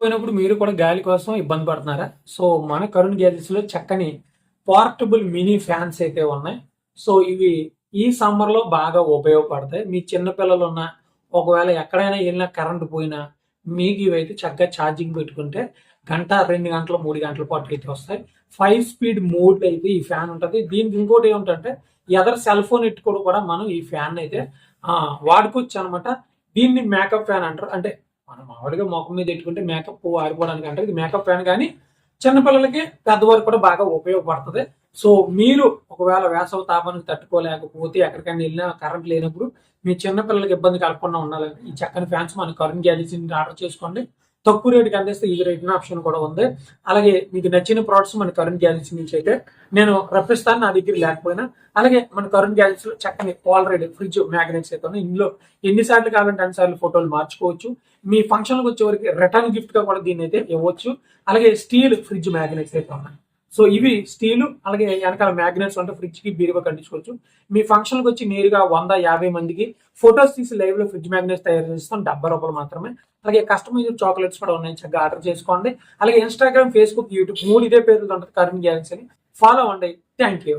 పోయినప్పుడు మీరు కూడా గాలి కోసం ఇబ్బంది పడుతున్నారా? సో, మన కరుణ్ గ్యాజెట్స్‌లో చక్కని పోర్టబుల్ మినీ ఫ్యాన్స్ అయితే ఉన్నాయి. సో, ఇవి ఈ సమ్మర్‌లో బాగా ఉపయోగపడతాయి. మీ చిన్న పిల్లలున్నా, ఒకవేళ ఎక్కడైనా ఎళ్ళినా కరెంట్ పోయినా, మీకు ఇవైతే చక్కగా ఛార్జింగ్ పెట్టుకుంటే గంట, 2 గంటలు, 3 గంటల పాటు అయితే వస్తాయి. 5 స్పీడ్ మోడ్‌లో అయితే ఈ ఫ్యాన్ ఉంటది. దీనికి ఇంకోటి ఏమిటంటే ఎదర సెల్ ఫోన్ ఎట్టుకొని కూడా మనం ఈ ఫ్యాన్‌నయితే వాడుకోవచ్చనమాట. దీన్ని మేకప్ ఫ్యాన్ అంటారు. అంటే మనం మామూలుగా మొఖం మీద పెట్టుకుంటే మేకప్ ఆరిపోవడానికి అంటారు. ఇది మేకప్ ఫ్యాన్ గానీ, చిన్నపిల్లలకి, పెద్దవారికి కూడా బాగా ఉపయోగపడుతది. సో, మీరు ఒకవేళ వేసవి తాపానికి తట్టుకోలేకపోతే ఎక్కడికైనా ఎళ్ళినా కరెంట్ లేనప్పుడు మీ చిన్న పిల్లలకి ఇబ్బంది కలగకుండా ఉండాలంటే ఈ చక్కని ఫ్యాన్స్ మన కరుణ్ గ్యాడ్జెట్స్ నుంచి ఆర్డర్ చేసుకోండి. తక్కువ రేటుకి అందిస్తే ఇది రిటర్న్ ఆప్షన్ కూడా ఉంది. అలాగే మీకు నచ్చిన ప్రొడక్ట్స్ మన కరుణ్ గ్యాడ్జెట్స్ నుంచి అయితే నేను రప్పిస్తాను నా దగ్గర లేకపోయినా. అలాగే మన కరుణ్ గ్యాడ్జెట్స్ లో చక్కని ఆల్రెడీ ఫ్రిడ్జ్ మ్యాగ్నెట్స్ అయితే ఉన్నాయి. ఇందులో ఎన్నిసార్లు కావాలంటే అన్నిసార్లు ఫోటోలు మార్చుకోవచ్చు. మీ ఫంక్షన్‌కి వచ్చేవరకు రిటర్న్ గిఫ్ట్ గా కూడా దీన్ని అయితే ఇవ్వచ్చు. అలాగే స్టీల్ ఫ్రిడ్జ్ మ్యాగ్నెట్స్ అయితే ఉన్నాయి. సో, ఇవి స్టీలు అలాగే వెనకాల మ్యాగ్నెట్స్ ఉంటే ఫ్రిడ్జ్‌కి బీరువా కట్టించుకోవచ్చు. మీ ఫంక్షన్‌కి వచ్చి నేరుగా 100, 50 మందికి ఫోటోస్ తీసి లైవ్‌లో ఫ్రిడ్జ్ మ్యాగ్నెట్స్ తయారు చేస్తాం. రూ. 70 మాత్రమే. అలాగే కస్టమైజ్డ్ చాక్లెట్స్ కూడా ఉన్నాయి. చక్కగా ఆర్డర్ చేసుకోండి. అలాగే ఇన్‌స్టాగ్రామ్, ఫేస్‌బుక్, యూట్యూబ్ 3 ఇదే పేరుతో ఉంటది కరుణ్ గ్యాలక్సీ అని. ఫాలో అవ్వండి. Thank you.